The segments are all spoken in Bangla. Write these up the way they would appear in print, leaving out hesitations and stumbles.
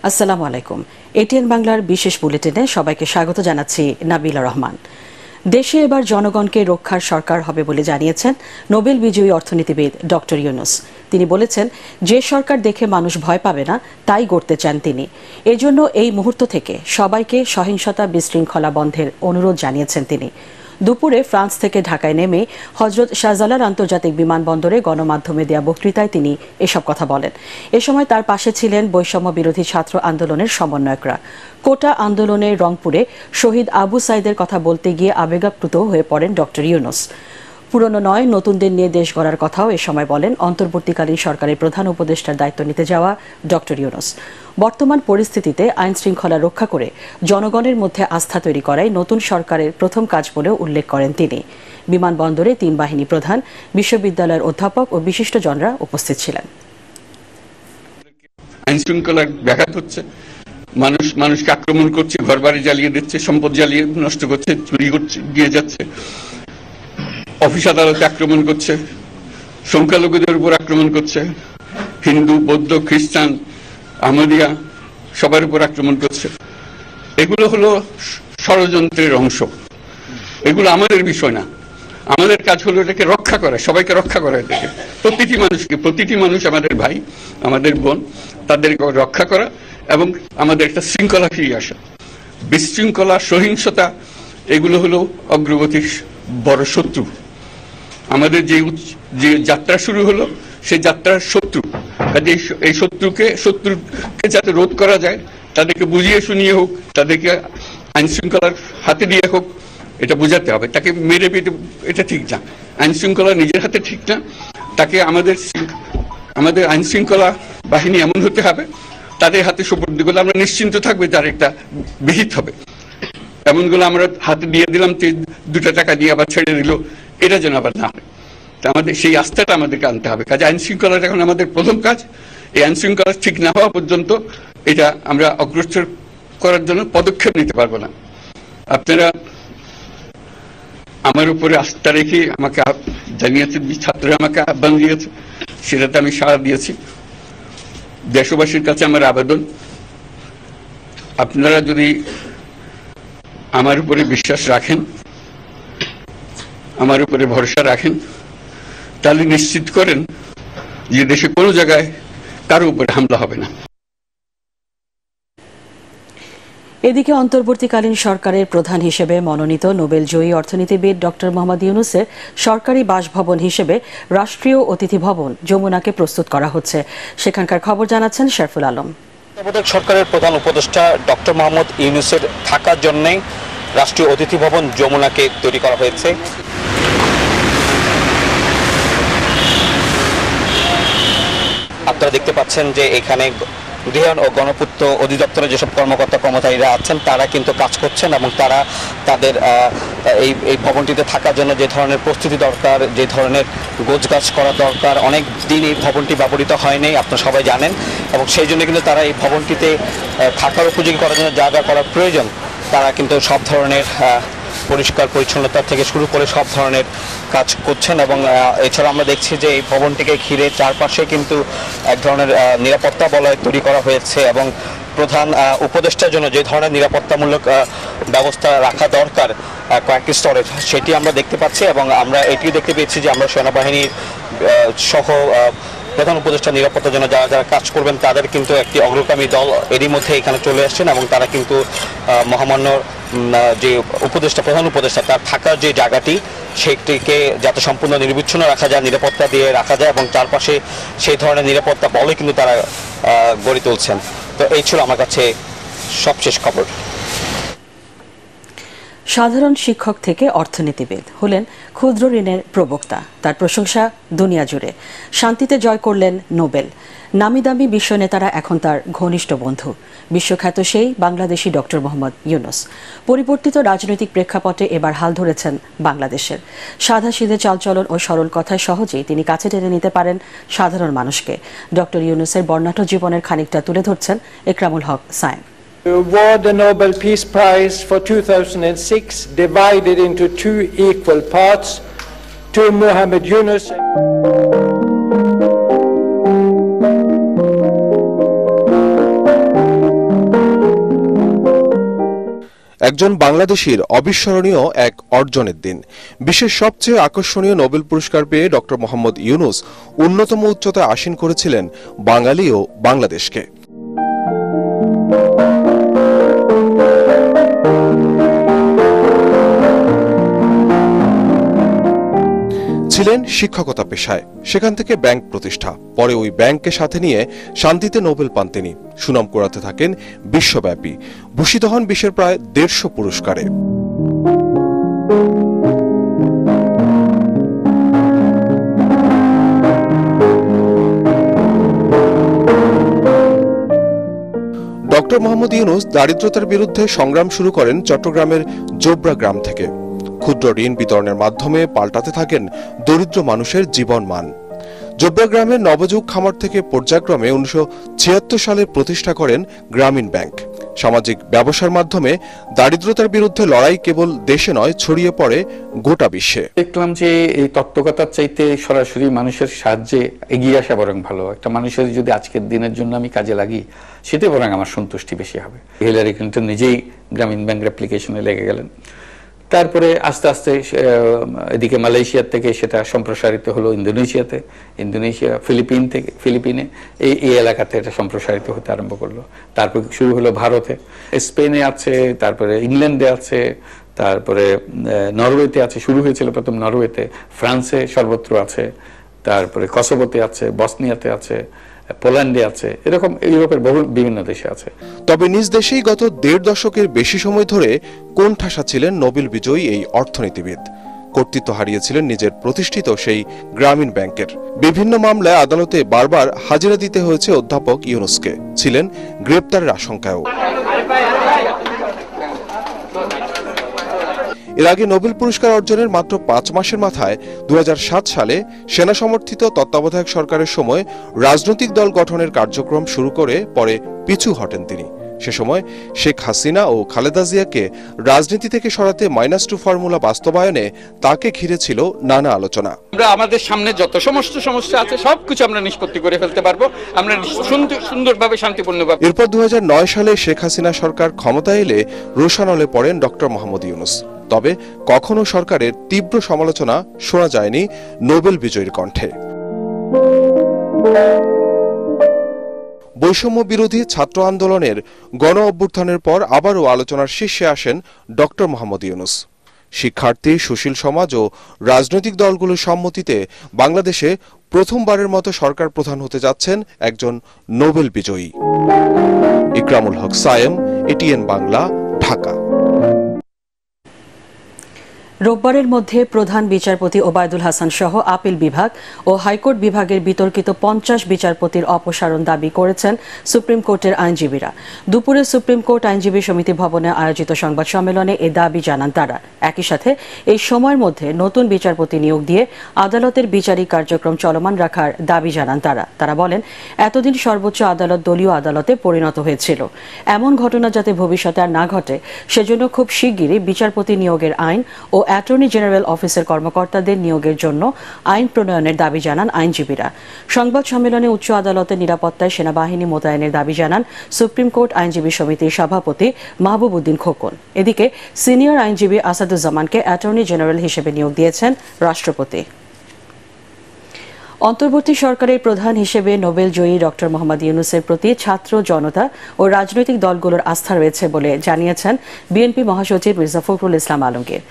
আসসালামু আলাইকুম। এটিএন বাংলার বিশেষ বুলেটিনে সবাইকে স্বাগত জানাচ্ছি নাবিলা রহমান। দেশে এবার জনগণকে রক্ষার সরকার হবে বলে জানিয়েছেন নোবেল বিজয়ী অর্থনীতিবিদ ডক্টর ইউনূস। তিনি বলেছেন, যে সরকার দেখে মানুষ ভয় পাবে না তাই গড়তে চান তিনি। এজন্য এই মুহূর্ত থেকে সবাইকে সহিংসতা বিশৃঙ্খলা বন্ধের অনুরোধ জানিয়েছেন তিনি। দুপুরে ফ্রান্স থেকে ঢাকায় নেমে হজরত শাহজালাল আন্তর্জাতিক বিমানবন্দরে গণমাধ্যমে দেয়া বক্তৃতায় তিনি এসব কথা বলেন। এ সময় তার পাশে ছিলেন বৈষম্য বিরোধী ছাত্র আন্দোলনের সমন্বয়করা। কোটা আন্দোলনে রংপুরে শহীদ আবু সাইদের কথা বলতে গিয়ে আবেগাপ্লুত হয়ে পড়েন ডক্টর ইউনূস। পুরনো নয়, নতুনদের নিয়ে দেশ গড়ার কথাও এ সময় বলেন অন্তর্বর্তীকালীন সরকারের প্রধান উপদেষ্টার দায়িত্ব নিতে যাওয়া ডক্টর ইউনূস। বর্তমান পরিস্থিতিতে আইন শৃঙ্খলা রক্ষা করে জনগণের মধ্যে আস্থা তৈরি করাই নতুন সরকারের প্রথম কাজ বলেও উল্লেখ করেন তিনি। বিমানবন্দরে ৩ বাহিনী প্রধান, বিশ্ববিদ্যালয়ের অধ্যাপক ও বিশিষ্টজনরা উপস্থিত ছিলেন। আইন শৃঙ্খলা ব্যাঘাত হচ্ছে, মানুষকে আক্রমণ করছে, ঘরবাড়ি জ্বালিয়ে দিচ্ছে, সম্পদ জ্বালিয়ে নষ্ট করছে, চুরি করছে, দিয়ে যাচ্ছে, অফিস আদালতে আক্রমণ করছে, সংখ্যালঘুদের উপর আক্রমণ করছে, হিন্দু, বৌদ্ধ, খ্রিস্টান, আহমদিয়া সবার উপর আক্রমণ করছে। এগুলো হলো ষড়যন্ত্রের অংশ। এগুলো আমাদের বিষয় না। আমাদের কাজ হলো এটাকে রক্ষা করা, সবাইকে রক্ষা করা। এটাকে প্রতিটি মানুষ আমাদের ভাই, আমাদের বোন, তাদেরকে রক্ষা করা এবং আমাদের একটা শৃঙ্খলা ফিরিয়ে আসা। বিশৃঙ্খলা, সহিংসতা এগুলো হলো অগ্রগতির বড় শত্রু। আমাদের যে যাত্রা শুরু হলো সেই যাত্রার শত্রু। কাজে এই শত্রুকে যাতে রোধ করা যায়, তাদেরকে বুঝিয়ে শুনিয়ে হোক, তাদেরকে আইন শৃঙ্খলার হাতে দিয়ে হোক, এটা বোঝাতে হবে। তাকে মেরে পেটে এটা ঠিক না, আইন শৃঙ্খলা নিজের হাতে ঠিক না। তাকে আমাদের আইন শৃঙ্খলা বাহিনী এমন হতে হবে, তাদের হাতে সুপর্দ করলে আমরা নিশ্চিন্ত থাকবে তার একটা বিহিত হবে। এমনগুলো আমরা হাতে দিয়ে দিলাম, 2 টাকা দিয়ে আবার ছেড়ে দিল, এটা যেন আবার না হয়। তা আমাদের সেই আস্থাটা আমাদেরকে আনতে হবে। কাজে আইন শৃঙ্খলাটা এখন আমাদের প্রথম কাজ। এই আইন শৃঙ্খলা ঠিক না হওয়া পর্যন্ত এটা আমরা অগ্রসর করার জন্য পদক্ষেপ নিতে পারবো না। আপনারা আমার উপরে আস্থা রেখে আমাকে জানিয়েছে, ছাত্ররা আমাকে আহ্বান দিয়েছে, সেটাতে আমি সাড়া দিয়েছি। দেশবাসীর কাছে আমার আবেদন, আপনারা যদি আমার উপরে বিশ্বাস রাখেন, আমার উপরে ভরসা রাখেন, তাহলে নিশ্চিত করেন যে দেশে কোনো জায়গায় কারো উপরে হামলা হবে না। এদিকে অন্তর্বর্তীকালীন সরকারের প্রধান হিসেবে মনোনীত নোবেল জয়ী অর্থনীতিবিদ ডক্টর মোহাম্মদ ইউনূসের সরকারি বাসভবন হিসেবে রাষ্ট্রীয় অতিথি ভবন যমুনাকে প্রস্তুত করা হচ্ছে। সেখানকার খবর জানাচ্ছেন শরফুল আলম। তত্ত্বাবধায়ক সরকারের প্রধান উপদেষ্টা ডক্টর মোহাম্মদ ইউনূসের থাকার জন্য রাষ্ট্রীয় অতিথি ভবন যমুনাকে তৈরি করা হয়েছে। আপনারা দেখতে পাচ্ছেন যে এখানে গৃহায়ণ ও গণপূর্ত অধিদপ্তরের যেসব কর্মকর্তারা আছেন তারা কিন্তু কাজ করছেন এবং তারা তাদের এই ভবনটিতে থাকার জন্য যে ধরনের প্রস্তুতি দরকার, যে ধরনের গোছগাছ করা দরকার, অনেক দিন এই ভবনটি ব্যবহৃত হয়নি, আপনারা সবাই জানেন, এবং সেই জন্য কিন্তু তারা এই ভবনটিতে থাকার উপযোগী করার জন্য যা যা করার প্রয়োজন তারা কিন্তু সব ধরনের পরিষ্কার পরিচ্ছন্নতা থেকে শুরু করে সব ধরনের কাজ করছেন। এবং এছাড়া আমরা দেখছি যে এই ভবনটিকে ঘিরে চারপাশে কিন্তু এক ধরনের নিরাপত্তা বলয় তৈরি করা হয়েছে এবং প্রধান উপদেষ্টার জন্য যে ধরনের নিরাপত্তামূলক ব্যবস্থা রাখা দরকার কয়েকটি স্তরে, সেটি আমরা দেখতে পাচ্ছি। এবং আমরা এটিও দেখতে পেয়েছি যে আমরা সেনাবাহিনীর সহ প্রধান উপদেষ্টা নিরাপত্তার জন্য যারা যারা কাজ করবেন তাদের কিন্তু একটি অগ্রগামী দল এরই মধ্যে এখানে চলে আসছেন এবং তারা কিন্তু মহামান্য যে প্রধান উপদেষ্টা তার থাকার যে জায়গাটি সেটিকে যাতে সম্পূর্ণ নির্বিচ্ছিন্ন রাখা যায়, নিরাপত্তা দিয়ে রাখা যায় এবং চারপাশে সেই ধরনের নিরাপত্তা বলে কিন্তু তারা গড়ে তুলছেন। তো এই ছিল আমার কাছে সবশেষ খবর। সাধারণ শিক্ষক থেকে অর্থনীতিবিদ হলেন ক্ষুদ্র ঋণের প্রবক্তা। তার প্রশংসা দুনিয়া জুড়ে। শান্তিতে জয় করলেন নোবেল। নামি দামি বিশ্ব নেতারা এখন তার ঘনিষ্ঠ বন্ধু। বিশ্বখ্যাত সেই বাংলাদেশি ডক্টর মোহাম্মদ ইউনূস পরিবর্তিত রাজনৈতিক প্রেক্ষাপটে এবার হাল ধরেছেন বাংলাদেশের। সাদাসিধে চালচলন ও সরল কথায় সহজেই তিনি কাছে টেনে নিতে পারেন সাধারণ মানুষকে। ডক্টর ইউনূসের বর্ণাঢ্য জীবনের খানিকটা তুলে ধরছেন Ekramul Haque Sayem. To award the Nobel Peace Prize for 2006 divided into 2 equal parts to Mohammed Yunus. একজন বাংলাদেশীর অবিস্মরণীয় এক অর্জনের দিন। বিশ্বের সবচেয়ে আকর্ষণীয় নোবেল পুরস্কার পেয়ে ডক্টর মোহাম্মদ ইউনূস অন্যতম উচ্চতায় আসীন করেছিলেন বাঙালি ও বাংলাদেশকে। ছিলেন শিক্ষকতা পেশায়, সেখান থেকে ব্যাংক প্রতিষ্ঠা, পরে ওই ব্যাংককে সাথে নিয়ে শান্তিতে নোবেল পান তিনি। সুনাম কুড়াতে থাকেন বিশ্বব্যাপী, ভূষিত হন বিশ্বের প্রায় 150 পুরস্কারে। ডক্টর মোহাম্মদ ইউনূস দারিদ্রতার বিরুদ্ধে সংগ্রাম শুরু করেন চট্টগ্রামের জোবরা গ্রাম থেকে। ক্ষুদ্র ঋণ বিতরণের মাধ্যমে পাল্টাতে থাকেন দরিদ্র মানুষের জীবনমান। জোবরা গ্রামের নবযুগ খামার থেকে পর্যায়ক্রমে 1976 সালে প্রতিষ্ঠা করেন গ্রামীণ ব্যাংক। সামাজিক ব্যবসার মাধ্যমে দারিদ্রতার বিরুদ্ধে লড়াই কেবল দেশে নয়, ছড়িয়ে পড়ে গোটা বিশ্বে। দেখলাম যে এই তত্ত্বকথার চাইতে সরাসরি মানুষের সাহায্যে এগিয়ে আসা বরং ভালো। একটা মানুষের যদি আজকের দিনের জন্য আমি কাজে লাগি, সেটা বরং আমার সন্তুষ্টি বেশি হবে। হিলারি ক্লিন্টন নিজেই গ্রামীণ ব্যাংক অ্যাপ্লিকেশনে লেগে গেলেন। তারপরে আস্তে আস্তে এদিকে মালয়েশিয়ার থেকে সেটা সম্প্রসারিত হলো ইন্দোনেশিয়াতে, ইন্দোনেশিয়া ফিলিপিনে এই এলাকাতে এটা সম্প্রসারিত হতে আরম্ভ করলো। তারপর শুরু হলো ভারতে, স্পেনে আছে, তারপরে ইংল্যান্ডে আছে, তারপরে নরওয়েতে আছে, শুরু হয়েছিল প্রথম নরওয়েতে, ফ্রান্সে সর্বত্র আছে, তারপরে কসোভোতে আছে, বসনিয়াতে আছে, পোল্যান্ডে আছে, এরকম ইউরোপের বহু বিভিন্ন দেশে আছে। তবে নিজ দেশেই গত 1.5 দশকের বেশি সময় ধরে কোণঠাসা ছিলেন নোবেল বিজয়ী এই অর্থনীতিবিদ। কর্তৃত্ব হারিয়েছিলেন নিজের প্রতিষ্ঠিত সেই গ্রামীণ ব্যাংকের। বিভিন্ন মামলায় আদালতে বারবার হাজিরা দিতে হয়েছে অধ্যাপক ইউনূসকে। ছিলেন গ্রেপ্তারের আশঙ্কায়ও। এর আগে নোবেল পুরস্কার অর্জনের মাত্র 5 মাসের মাথায় 2007 সালে সেনা সমর্থিত তত্ত্বাবধায়ক সরকারের সময় রাজনৈতিক দল গঠনের কার্যক্রম শুরু করে পরে পিছু হটেন তিনি। সে সময় শেখ হাসিনা ও খালেদা জিয়াকে রাজনীতি থেকে সরাতে -2 ফর্মুলা বাস্তবায়নে তাকে ঘিরে ছিল নানা আলোচনা। আমরা আমাদের সামনে যত সমস্ত সমস্যা আছে সবকিছু আমরা নিষ্পত্তি করে ফেলতে পারবো, আমরা সুন্দরভাবে শান্তিপূর্ণভাবে। এরপর 2009 সালে শেখ হাসিনা সরকার ক্ষমতায় এলে রোষানলে পড়েন ডক্টর মোহাম্মদ ইউনূস। তবে কখনো সরকারের তীব্র সমালোচনা শোনা যায়নি নোবেল বিজয়ীর কণ্ঠে। বৈষম্য বিরোধী ছাত্র আন্দোলনের গণ অভ্যুত্থানের পর আবারও আলোচনার শীর্ষে আসেন ডক্টর মোহাম্মদ ইউনূস। শিক্ষার্থী, সুশীল সমাজ ও রাজনৈতিক দলগুলোর সম্মতিতে বাংলাদেশে প্রথমবারের মতো সরকার প্রধান হতে যাচ্ছেন একজন নোবেল বিজয়ী। ইকরামুল হক সায়েম, এটিএন বাংলা, ঢাকা। রোববারের মধ্যে প্রধান বিচারপতি ওবায়দুল হাসান সহ আপিল বিভাগ ও হাইকোর্ট বিভাগের বিতর্কিত 50 বিচারপতির অপসারণ দাবি করেছেন সুপ্রিম কোর্টের আইনজীবীরা। দুপুরে সুপ্রিম কোর্ট আইনজীবী সমিতি ভবনে আয়োজিত সংবাদ সম্মেলনে এ দাবি জানান তারা। একই সাথে এই সময়ের মধ্যে নতুন বিচারপতি নিয়োগ দিয়ে আদালতের বিচারিক কার্যক্রম চলমান রাখার দাবি জানান তারা। তারা বলেন, এতদিন সর্বোচ্চ আদালত দলীয় আদালতে পরিণত হয়েছিল। এমন ঘটনা যাতে ভবিষ্যতে আর না ঘটে, সেজন্য খুব শিগগিরই বিচারপতি নিয়োগের আইন ও অ্যাটর্নি জেনারেল অফিসের কর্মকর্তাদের নিয়োগের জন্য আইন প্রণয়নের দাবি জানান আইনজীবীরা। সংবাদ সম্মেলনে উচ্চ আদালতের নিরাপত্তায় সেনাবাহিনী মোতায়েনের দাবি জানান সুপ্রিম কোর্ট আইনজীবী সমিতির সভাপতি মাহবুব উদ্দিন খোকন। এদিকে সিনিয়র আইনজীবী আসাদুজ্জামানকে অ্যাটর্নি জেনারেল হিসেবে নিয়োগ দিয়েছেন রাষ্ট্রপতি। অন্তর্বর্তী সরকারের প্রধান হিসেবে নোবেল জয়ী ডক্টর মোহাম্মদ ইউনূসের প্রতি ছাত্র জনতা ও রাজনৈতিক দলগুলোর আস্থা রয়েছে বলে জানিয়েছেন বিএনপি মহাসচিব মির্জা ফখরুল ইসলাম আলমগীর।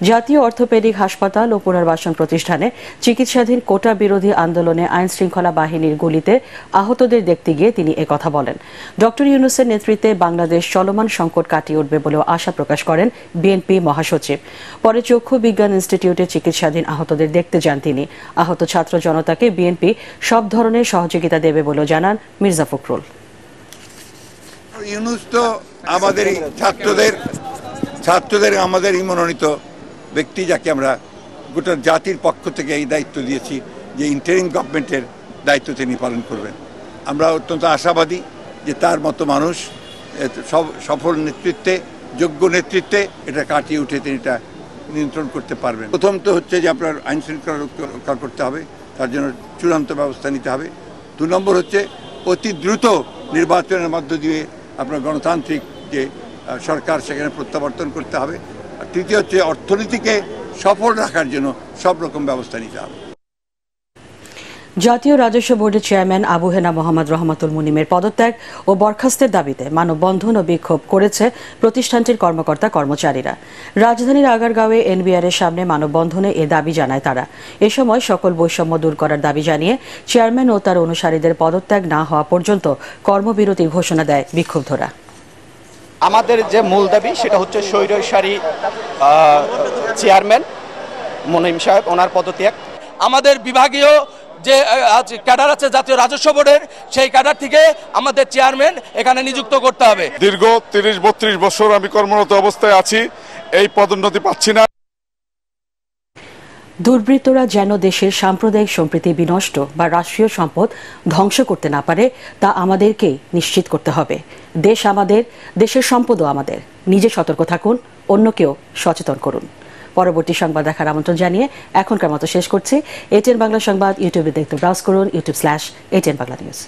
জাতীয় অর্থোপেডিক হাসপাতাল ও পুনর্বাসন প্রতিষ্ঠানে চিকিৎসাধীন কোটা বিরোধী আন্দোলনে আইন শৃঙ্খলা বাহিনীর গুলিতে আহতদের দেখতে গিয়ে তিনি একথা বলেন। ডক্টর ইউনূসের নেতৃত্বে বাংলাদেশ চলমান সংকট কাটিয়ে উঠবে বলেও আশা প্রকাশ করেন বিএনপি মহাসচিব। পরে চক্ষু বিজ্ঞান ইনস্টিটিউটে চিকিৎসাধীন আহতদের দেখতে যান তিনি। আহত ছাত্র জনতাকে বিএনপি সব ধরনের সহযোগিতা দেবে বলে জানান মির্জা ফখরুল। ইউনূস তো আমাদের ছাত্রদের আমাদেরই মনোনীত ব্যক্তি, যাকে আমরা গোটা জাতির পক্ষ থেকে এই দায়িত্ব দিয়েছি যে ইন্টারিম গভর্নমেন্টের দায়িত্ব তিনি পালন করবেন। আমরা অত্যন্ত আশাবাদী যে তার মতো মানুষ সফল নেতৃত্বে, যোগ্য নেতৃত্বে এটা কাটিয়ে উঠে তিনি এটা নিয়ন্ত্রণ করতে পারবেন। প্রথম তো হচ্ছে যে আপনার আইন শৃঙ্খলা রক্ষা করতে হবে, তার জন্য চূড়ান্ত ব্যবস্থা নিতে হবে। 2 নম্বর হচ্ছে অতি দ্রুত নির্বাচনের মধ্য দিয়ে আপনার গণতান্ত্রিক যে সরকার সেখানে প্রত্যাবর্তন করতে হবে। আর তৃতীয় হচ্ছে অর্থনীতিকে সফল রাখার জন্য সব রকম ব্যবস্থা নিতে হবে। জাতীয় রাজস্ব বোর্ডের চেয়ারম্যান আবু হেনা মোহাম্মদ রহমাতুল মুনিমের পদত্যাগ ও বরখাস্তের দাবিতে মানববন্ধন ও বিক্ষোভ করেছে প্রতিষ্ঠানটির কর্মকর্তা কর্মচারীরা। রাজধানীর আগারগাঁওয়ে এনবিআর এর সামনে মানববন্ধনে এ দাবি জানায় তারা। এ সময় সকল বৈষম্য দূর করার দাবি জানিয়ে চেয়ারম্যান ও তার অনুসারীদের পদত্যাগ না হওয়া পর্যন্ত কর্মবিরতির ঘোষণা দেয় বিক্ষুব্ধরা। আমাদের যে মূল দাবি সেটা হচ্ছে স্বৈরশাসী চেয়ারম্যান মুনিম সাহেব ওনার পদত্যাগ। আমাদের বিভাগীয় যে ক্যাডার আছে জাতীয় রাজস্ব বোর্ডের, সেই ক্যাডার থেকে আমাদের চেয়ারম্যান এখানে নিযুক্ত করতে হবে। দীর্ঘ 30-32 বছর আমি কর্মরত অবস্থায় আছি, এই পদোন্নতি পাচ্ছি না। দুর্বৃত্তরা যেন দেশের সাম্প্রদায়িক সম্প্রীতি বিনষ্ট বা রাষ্ট্রীয় সম্পদ ধ্বংস করতে না পারে তা আমাদেরকেই নিশ্চিত করতে হবে। দেশ আমাদের, দেশের সম্পদও আমাদের। নিজে সতর্ক থাকুন, অন্যকেও সচেতন করুন। পরবর্তী সংবাদ দেখার আমন্ত্রণ জানিয়ে এখনকার মতো শেষ করছি। এটিএন বাংলা সংবাদ ইউটিউবে দেখতে ব্রাউজ করুন, youtube/ATN Bangla News।